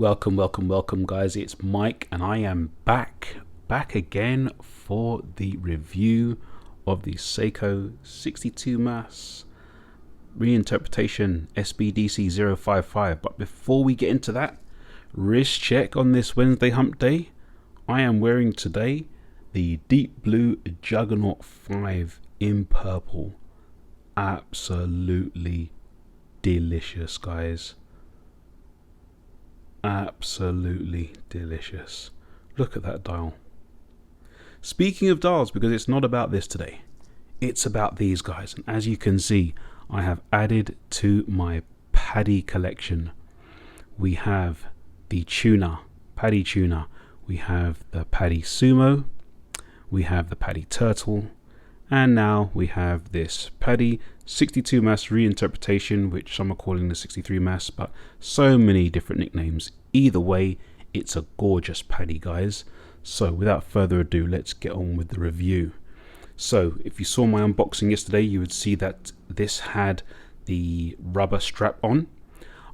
Welcome guys, it's Mike and I am back again for the review of the Seiko 62MAS Reinterpretation SBDC055. But before we get into that, wrist check on this Wednesday hump day. I am wearing today the deep blue Juggernaut 5 in purple. Absolutely delicious, guys. Absolutely delicious. Look at that dial. Speaking of dials, because it's not about this today, it's about these guys. And as you can see, I have added to my PADI collection. We have the tuner, PADI tuner. We have the PADI Sumo. We have the PADI Turtle. And now we have this PADI 62MAS Reinterpretation, which some are calling the 63MAS, but so many different nicknames. Either way, it's a gorgeous PADI, guys. So without further ado, let's get on with the review. So if you saw my unboxing yesterday, you would see that this had the rubber strap on.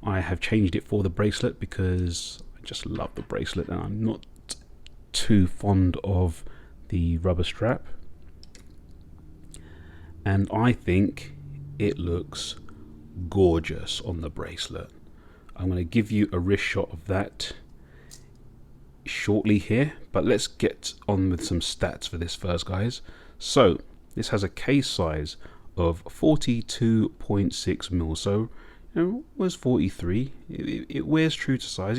I have changed it for the bracelet because I just love the bracelet and I'm not too fond of the rubber strap. And I think it looks gorgeous on the bracelet. I'm going to give you a wrist shot of that shortly here, but let's get on with some stats for this first, guys. So this has a case size of 42.6 mil, so was 43. It wears true to size.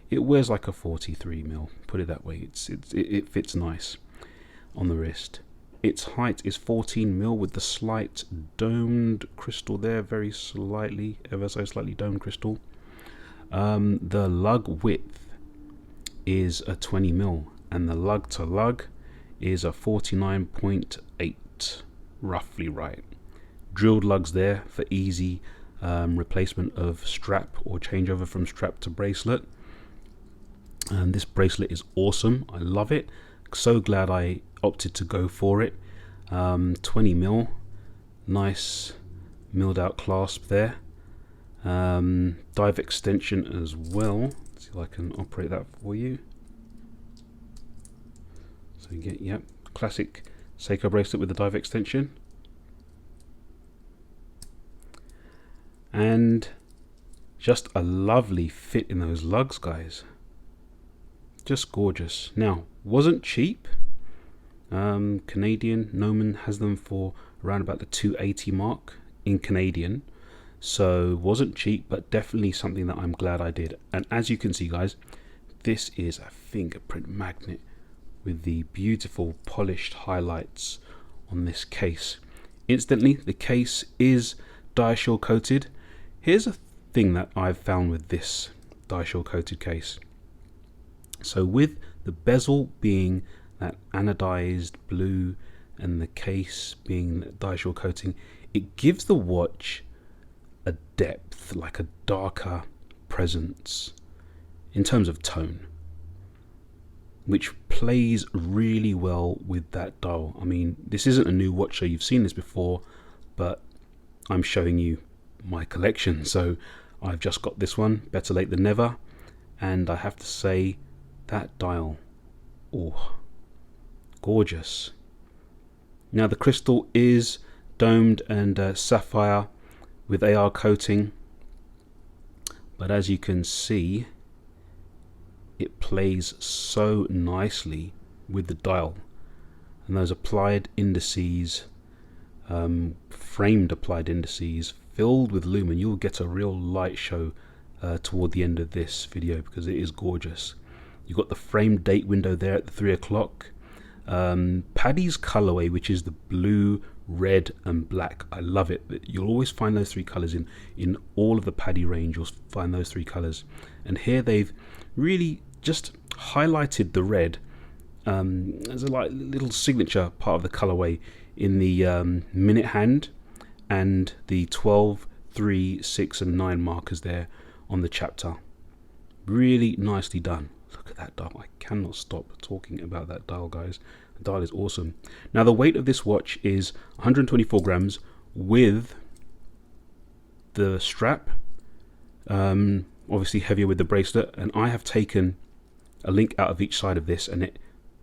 It wears like a 43 mil, put it that way. It fits nice on the wrist. Its height is 14 mil with the slight domed crystal there, very slightly, ever so slightly domed crystal. The lug width is a 20 mil and the lug to lug is a 49.8, roughly right. Drilled lugs there for easy replacement of strap or changeover from strap to bracelet. And this bracelet is awesome. I love it. So glad I opted to go for it. 20 mil, nice milled out clasp there. Dive extension as well. Let's see if I can operate that for you. So you get, yep, classic Seiko bracelet with the dive extension. And just a lovely fit in those lugs, guys. Just gorgeous. Now, wasn't cheap. Canadian, Noman has them for around about the 280 mark in Canadian, so wasn't cheap, but definitely something that I'm glad I did. And as you can see, guys, this is a fingerprint magnet with the beautiful polished highlights on this case. Instantly, the case is diashill coated. Here's a thing that I've found with this diashill coated case. So with the bezel being that anodized blue and the case being diashill coating, it gives the watch a depth, like a darker presence in terms of tone, which plays really well with that dial. I mean, this isn't a new watch, so you've seen this before, but I'm showing you my collection, so I've just got this one, better late than never. And I have to say, that dial, oh, gorgeous. Now the crystal is domed and sapphire with AR coating, but as you can see, it plays so nicely with the dial. And those applied indices, framed applied indices filled with lumen, you'll get a real light show toward the end of this video because it is gorgeous. You've got the framed date window there at the 3 o'clock. PADI's colorway, which is the blue, red and black. I love it. You'll always find those three colors in all of the PADI range. You'll find those three colors, and here they've really just highlighted the red as a little signature part of the colorway in the minute hand and the 12, 3, 6 and 9 markers there on the chapter. Really nicely done. Look at that dial. I cannot stop talking about that dial, guys. The dial is awesome. Now the weight of this watch is 124 grams with the strap obviously heavier with the bracelet, and I have taken a link out of each side of this, and it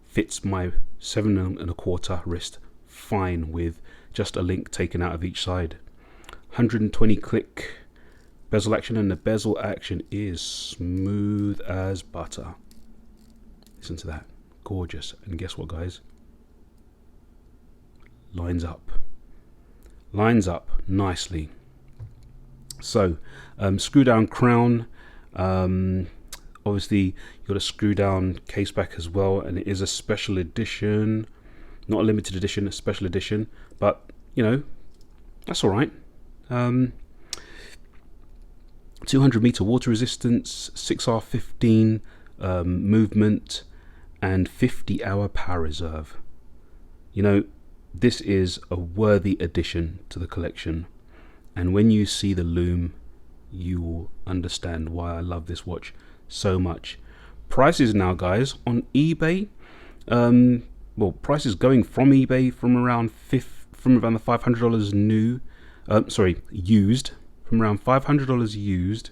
fits my 7¼ wrist fine with just a link taken out of each side. 120 click bezel action, and the bezel action is smooth as butter. Listen to that, gorgeous. And guess what, guys? Lines up nicely. So screw down crown, obviously you've got a screw down case back as well, and it is a special edition, not a limited edition, a special edition, but you know, that's all right. 200 meter water resistance, 6R15 movement, and 50-hour power reserve. You know, this is a worthy addition to the collection, and when you see the Lume, you will understand why I love this watch so much. Prices now, guys, on eBay, well, prices going from eBay from around the $500 new, used, from around $500 used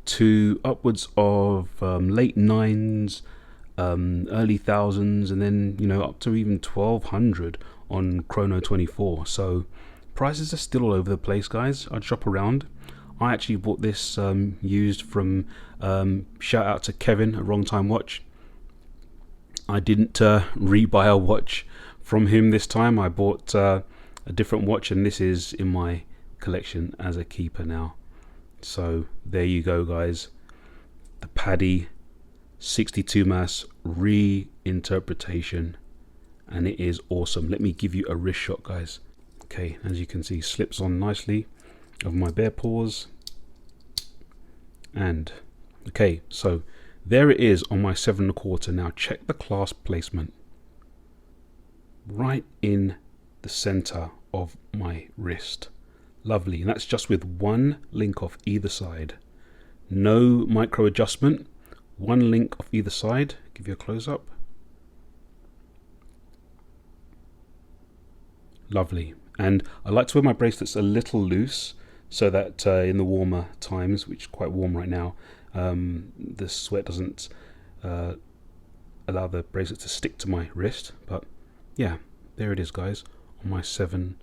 to upwards of late nines, early thousands, and then, you know, up to even 1200 on Chrono 24. So prices are still all over the place, guys. I'd shop around. I actually bought this used from, shout out to Kevin at Wrong Time Watch. I didn't rebuy a watch from him this time. I bought a different watch, and this is in my collection as a keeper now. So there you go, guys. The PADI 62MAS reinterpretation, and it is awesome. Let me give you a wrist shot, guys. Okay, as you can see, slips on nicely of my bare paws. And okay, so there it is on my 7¼ now. Check the clasp placement right in the center of my wrist. Lovely. And that's just with one link off either side. No micro adjustment, one link off either side. Give you a close up. Lovely. And I like to wear my bracelets a little loose, so that in the warmer times, which is quite warm right now, the sweat doesn't allow the bracelet to stick to my wrist. But yeah, there it is, guys, on my 7¼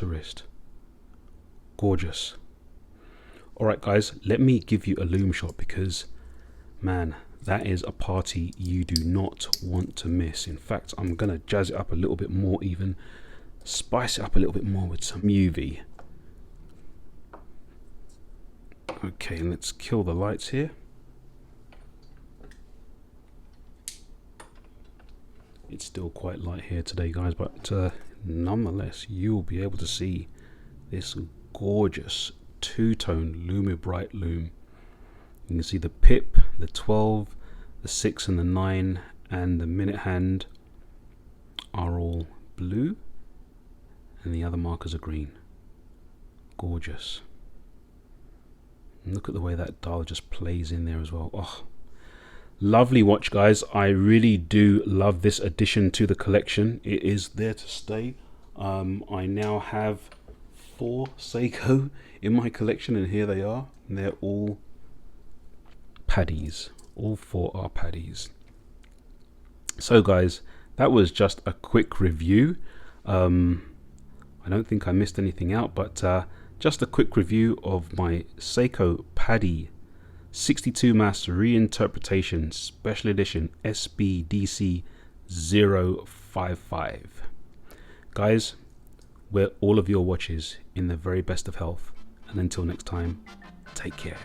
wrist. Gorgeous. Alright, guys, let me give you a Lume shot, because man, that is a party you do not want to miss. In fact, I'm gonna jazz it up a little bit more, even spice it up a little bit more with some UV. Okay, let's kill the lights here. It's still quite light here today, guys, but nonetheless, you'll be able to see this gorgeous two-tone Lume Bright Lume. You can see the pip, the 12, the 6 and the 9, and the minute hand are all blue, and the other markers are green. Gorgeous. And look at the way that dial just plays in there as well. Oh, lovely watch, guys. I really do love this addition to the collection. It is there to stay. I now have 4 Seiko in my collection, and here they are. And they're all PADIs. All 4 are PADIs. So, guys, that was just a quick review. I don't think I missed anything out, but just a quick review of my Seiko PADI 62MAS Reinterpretation Special Edition SBDC055. Guys, wear all of your watches in the very best of health, and until next time, take care.